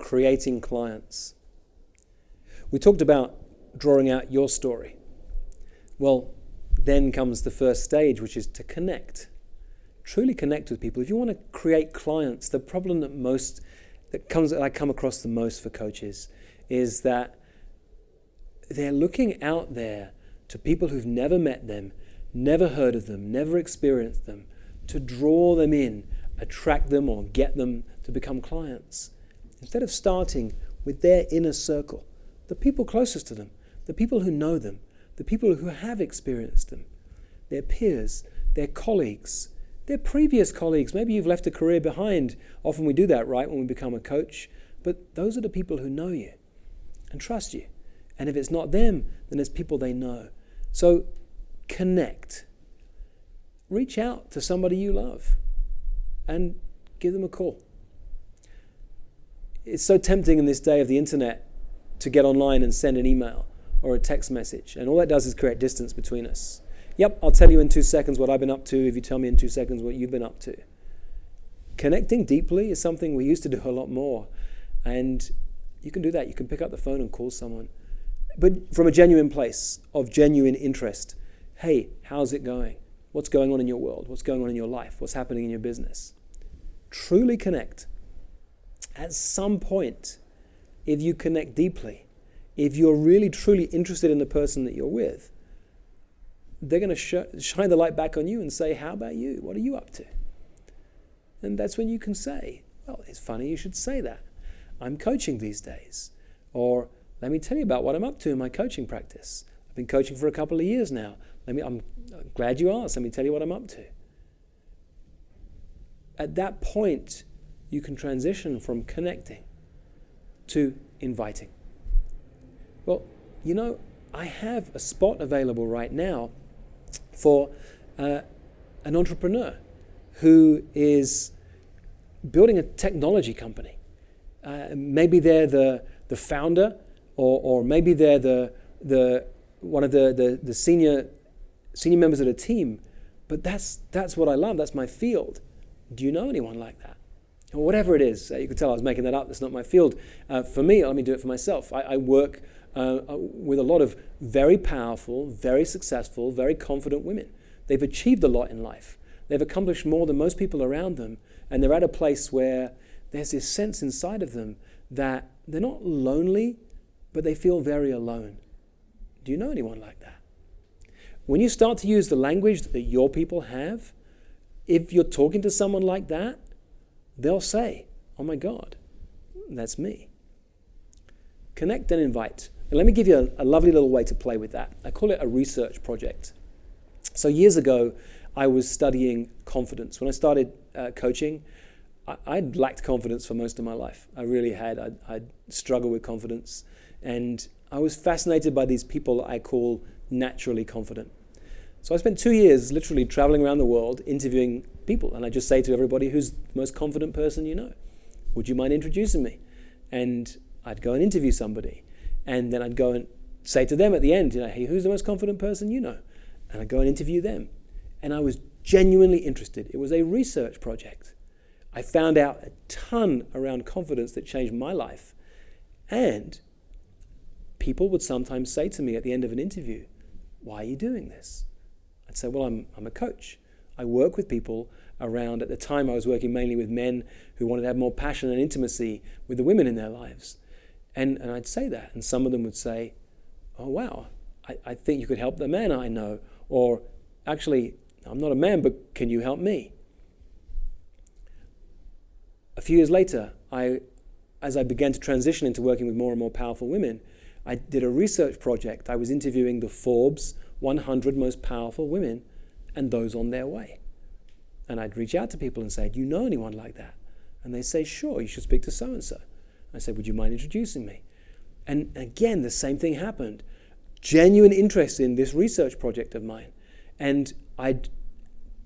creating clients. We talked about drawing out your story. Well, then comes the first stage, which is to connect. Truly connect with people. If you want to create clients, the problem that I come across the most for coaches is that they're looking out there to people who've never met them, never heard of them, never experienced them, to draw them in, attract them or get them to become clients. Instead of starting with their inner circle, the people closest to them, the people who know them, the people who have experienced them, their peers, their colleagues, their previous colleagues. Maybe you've left a career behind. Often we do that, right, when we become a coach. But those are the people who know you and trust you. And if it's not them, then it's people they know. So connect. Reach out to somebody you love and give them a call. It's so tempting in this day of the internet to get online and send an email or a text message. And all that does is create distance between us. Yep, I'll tell you in 2 seconds what I've been up to if you tell me in 2 seconds what you've been up to. Connecting deeply is something we used to do a lot more. And you can do that. You can pick up the phone and call someone. But from a genuine place of genuine interest. Hey, how's it going? What's going on in your world? What's going on in your life? What's happening in your business? Truly connect. At some point, if you connect deeply, if you're really truly interested in the person that you're with, they're going to shine the light back on you and say, how about you? What are you up to? And that's when you can say, well, it's funny you should say that. I'm coaching these days. Or let me tell you about what I'm up to in my coaching practice. I've been coaching for a couple of years now. I'm glad you asked. Let me tell you what I'm up to. At that point, you can transition from connecting to inviting. Well, you know, I have a spot available right now for an entrepreneur who is building a technology company. Maybe they're the founder, or maybe they're the one of the senior members of the team. But that's what I love. That's my field. Do you know anyone like that? Or whatever it is. You can tell I was making that up. That's not my field. For me, let me do it for myself. I work with a lot of very powerful, very successful, very confident women. They've achieved a lot in life. They've accomplished more than most people around them, and they're at a place where there's this sense inside of them that they're not lonely, but they feel very alone. Do you know anyone like that? When you start to use the language that your people have, if you're talking to someone like that, they'll say, oh my God, that's me. Connect and invite. And let me give you a lovely little way to play with that. I call it a research project. So years ago, I was studying confidence. When I started coaching, I'd lacked confidence for most of my life. I really had. I'd struggled with confidence. And I was fascinated by these people I call naturally confident. So I spent 2 years literally traveling around the world interviewing people. And I just say to everybody, who's the most confident person you know? Would you mind introducing me? And I'd go and interview somebody. And then I'd go and say to them at the end, hey, who's the most confident person you know? And I'd go and interview them. And I was genuinely interested. It was a research project. I found out a ton around confidence that changed my life. And people would sometimes say to me at the end of an interview, why are you doing this? I'd say, well, I'm a coach. I work with people around, at the time I was working mainly with men who wanted to have more passion and intimacy with the women in their lives. And I'd say that, and some of them would say, oh wow, I think you could help the man I know, or actually, I'm not a man, but can you help me? A few years later, as I began to transition into working with more and more powerful women, I did a research project. I was interviewing the Forbes 100 most powerful women and those on their way. And I'd reach out to people and say, do you know anyone like that? And they say, sure, you should speak to so-and-so. I said, would you mind introducing me? And again, the same thing happened. Genuine interest in this research project of mine. And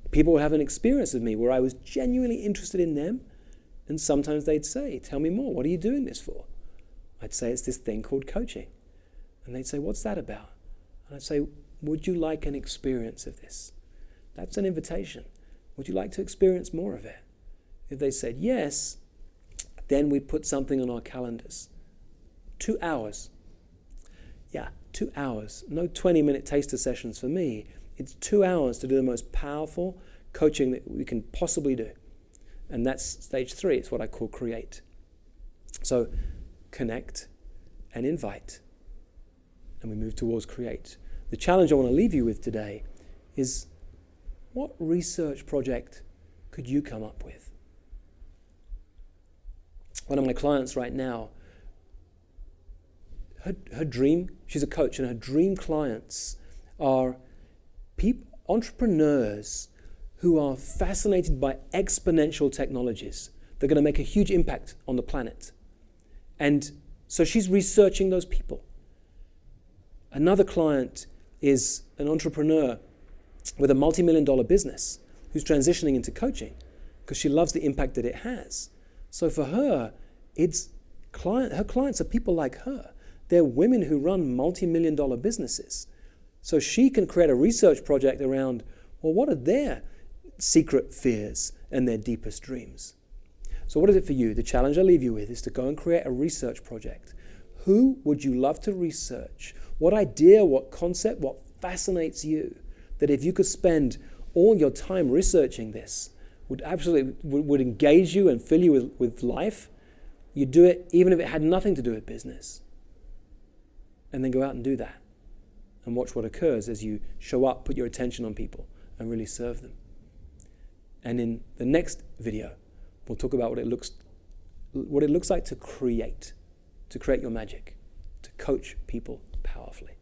people would have an experience with me where I was genuinely interested in them. And sometimes they'd say, tell me more, what are you doing this for? I'd say, it's this thing called coaching. And they'd say, what's that about? And I'd say, would you like an experience of this? That's an invitation. Would you like to experience more of it? If they said yes, Then we put something on our calendars. 2 hours. Yeah, 2 hours. No 20-minute taster sessions for me. It's 2 hours to do the most powerful coaching that we can possibly do. And that's stage 3. It's what I call create. So connect and invite. And we move towards create. The challenge I want to leave you with today is, what research project could you come up with? One of my clients right now, her dream, she's a coach, and her dream clients are entrepreneurs who are fascinated by exponential technologies. They're going to make a huge impact on the planet. And so she's researching those people. Another client is an entrepreneur with a multi-million-dollar business who's transitioning into coaching because she loves the impact that it has. So for her, her clients are people like her. They're women who run multi-million-dollar businesses. So she can create a research project around, well, what are their secret fears and their deepest dreams? So what is it for you? The challenge I leave you with is to go and create a research project. Who would you love to research? What idea, what concept, what fascinates you, that if you could spend all your time researching this, would engage you and fill you with life? You'd do it even if it had nothing to do with business. And then go out and do that. And watch what occurs as you show up, put your attention on people, and really serve them. And in the next video, we'll talk about what it looks like to create your magic, to coach people powerfully.